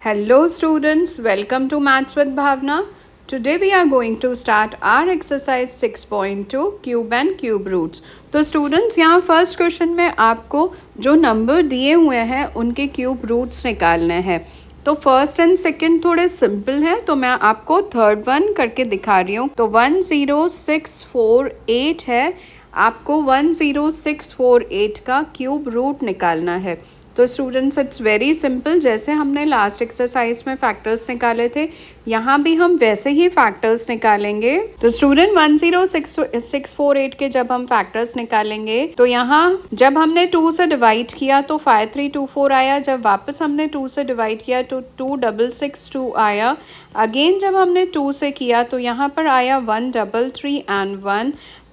Hello students, welcome to Maths with Bhavna. Today we are going to start our exercise 6.2 cube and cube roots. तो students यहाँ first question में आपको जो number दिए हुए हैं उनके क्यूब रूट्स निकालने हैं. तो फर्स्ट एंड सेकंड थोड़े सिंपल हैं, तो मैं आपको थर्ड वन करके दिखा रही हूँ. तो 10648 है, आपको 10648 का क्यूब रूट निकालना है. तो स्टूडेंट्स इट्स वेरी सिंपल. जैसे हमने लास्ट एक्सरसाइज में फैक्टर्स निकाले थे, यहाँ भी हम वैसे ही फैक्टर्स निकालेंगे. तो स्टूडेंट 10648 के जब हम फैक्टर्स निकालेंगे तो यहाँ जब हमने 2 से डिवाइड किया तो 5324 आया. जब वापस हमने 2 से डिवाइड किया तो 2662 आया. अगेन जब हमने 2 से किया तो यहाँ पर आया 133 एंड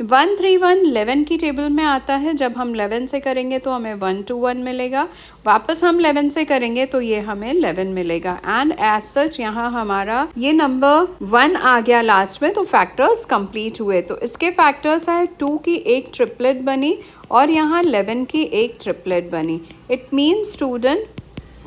131 11 की टेबल में आता है. जब हम 11 से करेंगे तो हमें 121 मिलेगा. वापस हम 11 से करेंगे तो ये हमें 11 मिलेगा. एंड एज सच यहाँ हमारा ये नंबर 1 आ गया लास्ट में. तो फैक्टर्स कंप्लीट हुए. तो इसके फैक्टर्स है 2 की एक ट्रिपलेट बनी और यहाँ 11 की एक ट्रिपलेट बनी. इट मीन्स स्टूडेंट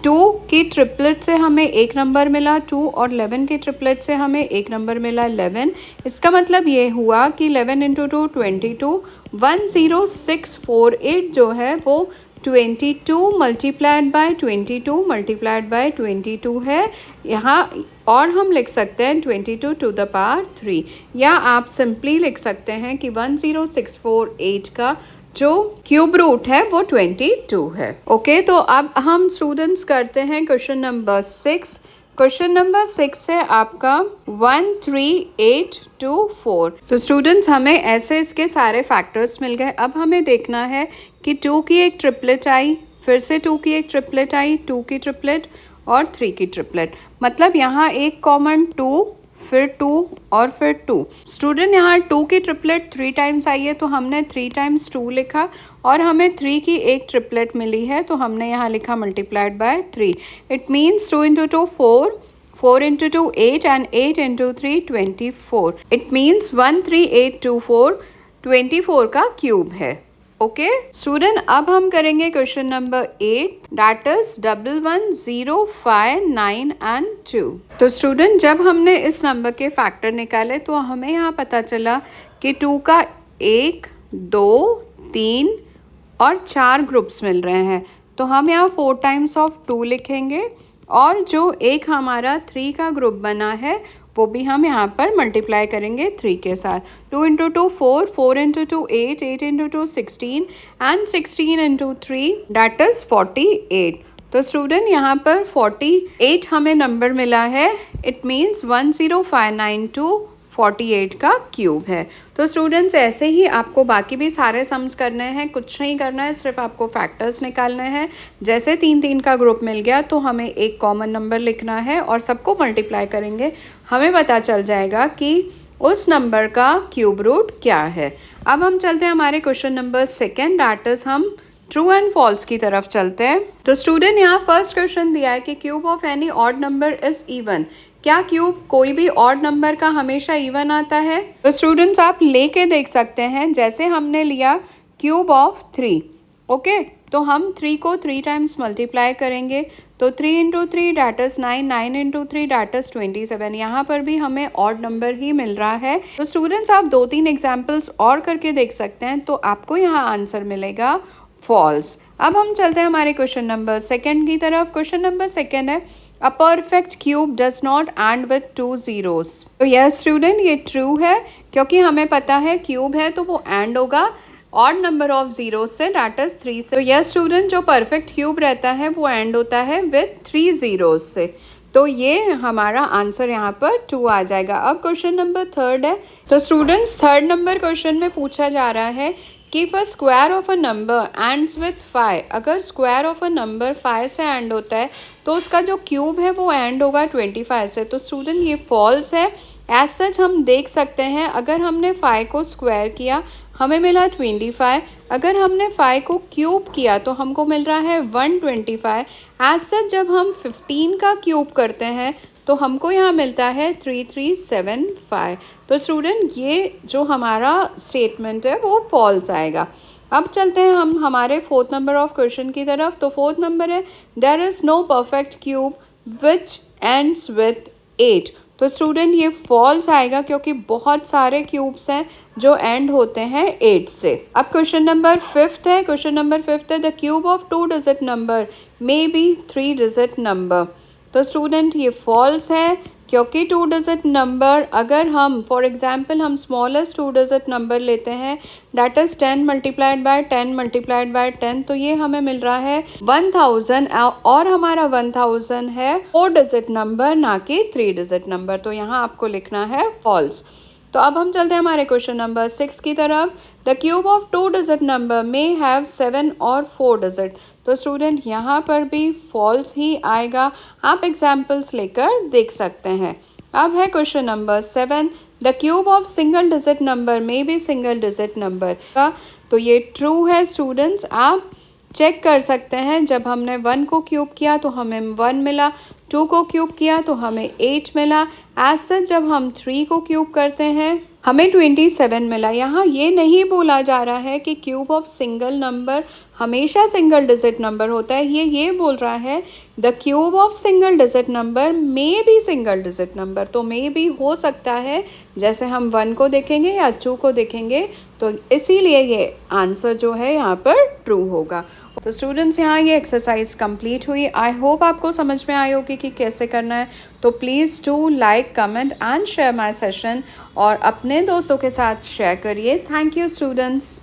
2 की ट्रिपलेट से हमें एक नंबर मिला 2 और 11 की ट्रिपलेट से हमें एक नंबर मिला 11. इसका मतलब ये हुआ कि 11 इंटू 2 22. 10648 जो है वो 22 मल्टीप्लाइड बाय 22 मल्टीप्लाइड बाय 22 है यहाँ. और हम लिख सकते हैं 22 टू द पावर 3, या आप सिंपली लिख सकते हैं कि 10648 का जो क्यूब रूट है वो 22 है. ओके, तो अब हम स्टूडेंट्स करते हैं क्वेश्चन नंबर 6. क्वेश्चन नंबर 6 है आपका 13824. तो स्टूडेंट्स हमें ऐसे इसके सारे फैक्टर्स मिल गए. अब हमें देखना है कि 2 की एक ट्रिपलेट आई, फिर से 2 की एक ट्रिपलेट आई, 2 की ट्रिपलेट और 3 की ट्रिपलेट. मतलब यहाँ एक कॉमन 2, फिर 2 और फिर 2. स्टूडेंट यहाँ 2 की ट्रिपलेट 3 टाइम्स आई है तो हमने 3 टाइम्स 2 लिखा, और हमें 3 की एक ट्रिपलेट मिली है तो हमने यहाँ लिखा multiplied by 3. It means 2 into 2 4, 4 into 2 8 and 8 into 3 24. It means 13824 24 का क्यूब है. ओके स्टूडेंट, अब हम करेंगे question number 8, that is 11059 and 2. तो स्टूडेंट जब हमने इस नंबर के फैक्टर निकाले तो हमें यहाँ पता चला कि 2 का 1 2 3 और 4 ग्रुप्स मिल रहे हैं. तो हम यहाँ 4 टाइम्स ऑफ 2 लिखेंगे, और जो एक हमारा 3 का ग्रुप बना है वो भी हम यहाँ पर मल्टीप्लाई करेंगे 3 के साथ. 2 into 2 4, 4 into 2 8, 8 into 2 16 and 16 into 3 that is 48. तो स्टूडेंट यहाँ पर 48 हमें नंबर मिला है. इट मीन्स 10592 48 का क्यूब है. तो स्टूडेंट्स ऐसे ही आपको बाकी भी सारे सम्स करने हैं, कुछ नहीं करना है, सिर्फ आपको फैक्टर्स निकालने हैं. जैसे 3 का ग्रुप मिल गया तो हमें एक कॉमन नंबर लिखना है और सबको मल्टीप्लाई करेंगे. हमें पता चल जाएगा कि उस नंबर का क्यूब रूट क्या है. अब हम चलते हैं हमारे क्वेश्चन नंबर 2, दैट इज हम ट्रू एंड फॉल्स की तरफ चलते हैं. तो स्टूडेंट यहाँ फर्स्ट क्वेश्चन दिया है कि cube of any odd number is even. क्या क्यूब कोई भी ऑड नंबर का हमेशा इवन आता है? तो स्टूडेंट्स आप लेके देख सकते हैं. जैसे हमने लिया क्यूब ऑफ 3, ओके, तो हम 3 को 3 टाइम्स मल्टीप्लाई करेंगे तो 3 into 3 that is 9, 9 into 3 that is 27. यहाँ पर भी हमें ऑड नंबर ही मिल रहा है. तो स्टूडेंट्स आप 2-3 एग्जाम्पल्स और करके देख सकते हैं तो आपको यहाँ आंसर मिलेगा फॉल्स. अब हम चलते हैं हमारे क्वेश्चन नंबर 2 की तरफ. क्वेश्चन नंबर 2 है A perfect cube does not end with 2 zeros. तो यस स्टूडेंट ये ट्रू है, क्योंकि हमें पता है क्यूब है तो वो एंड होगा ऑड नंबर ऑफ जीरो से, दैट इज 3 से. तो यस स्टूडेंट जो परफेक्ट क्यूब रहता है वो एंड होता है विथ 3 zeros से. तो ये हमारा आंसर यहाँ पर 2 आ जाएगा. अब क्वेश्चन नंबर 3 है. तो स्टूडेंट्स 3rd नंबर क्वेश्चन में पूछा जा रहा है कि if a square of a number ends with 5, अगर स्क्वायर ऑफ अ नंबर 5 से एंड होता है तो उसका जो क्यूब है वो एंड होगा 25 से. तो स्टूडेंट ये फॉल्स है. एज सच हम देख सकते हैं अगर हमने 5 को स्क्वायर किया हमें मिला 25, अगर हमने 5 को क्यूब किया तो हमको मिल रहा है 125. एज सच जब हम 15 का क्यूब करते हैं तो हमको यहाँ मिलता है 3375. तो स्टूडेंट ये जो हमारा स्टेटमेंट है वो फॉल्स आएगा. अब चलते हैं हम हमारे 4th नंबर ऑफ क्वेश्चन की तरफ. तो 4th नंबर है there is no perfect cube which ends with 8। तो स्टूडेंट ये फॉल्स आएगा क्योंकि बहुत सारे क्यूब्स हैं जो एंड होते हैं 8 से। अब क्वेश्चन नंबर 5 है। क्वेश्चन नंबर 5 है, the cube of 2 digit number may be 3 digit number. तो स्टूडेंट ये फॉल्स है क्योंकि 2 डिजिट नंबर, अगर हम फॉर एग्जांपल हम स्मॉलेस्ट 2 डिजिट नंबर लेते हैं that is 10 multiplied by 10 multiplied by 10, तो ये हमें मिल रहा है 1000 और हमारा 1000 है 4 डिजिट नंबर ना कि 3 डिजिट नंबर। तो यहाँ आपको लिखना है फॉल्स। तो अब हम चलते हैं हमारे क्वेश्चन नंबर 6 की तरफ। The cube of 2 digit number may have 7 और 4 डिजिट। तो स्टूडेंट यहाँ पर भी फॉल्स ही आएगा, आप एग्जाम्पल्स लेकर देख सकते हैं। अब है question number 7, the cube of single digit number may B single digit number का। तो ये ट्रू है स्टूडेंट्स, आप चेक कर सकते हैं। जब हमने 1 को क्यूब किया तो हमें 1 मिला, 2 को क्यूब किया तो हमें 8 मिला। एज सच जब हम 3 को क्यूब करते हैं हमें 27 मिला। यहाँ ये नहीं बोला जा रहा है कि क्यूब ऑफ सिंगल नंबर हमेशा सिंगल डिजिट नंबर होता है, ये बोल रहा है the cube of single digit number may B single digit number. तो मे बी हो सकता है, जैसे हम 1 को देखेंगे या 2 को देखेंगे, तो इसीलिए ये आंसर जो है यहाँ पर ट्रू होगा। तो स्टूडेंट्स यहाँ ये एक्सरसाइज कंप्लीट हुई। आई होप आपको समझ में आई होगी कि कैसे करना है। तो please do like, comment and share my session और अपने दोस्तों के साथ शेयर करिए। Thank you students.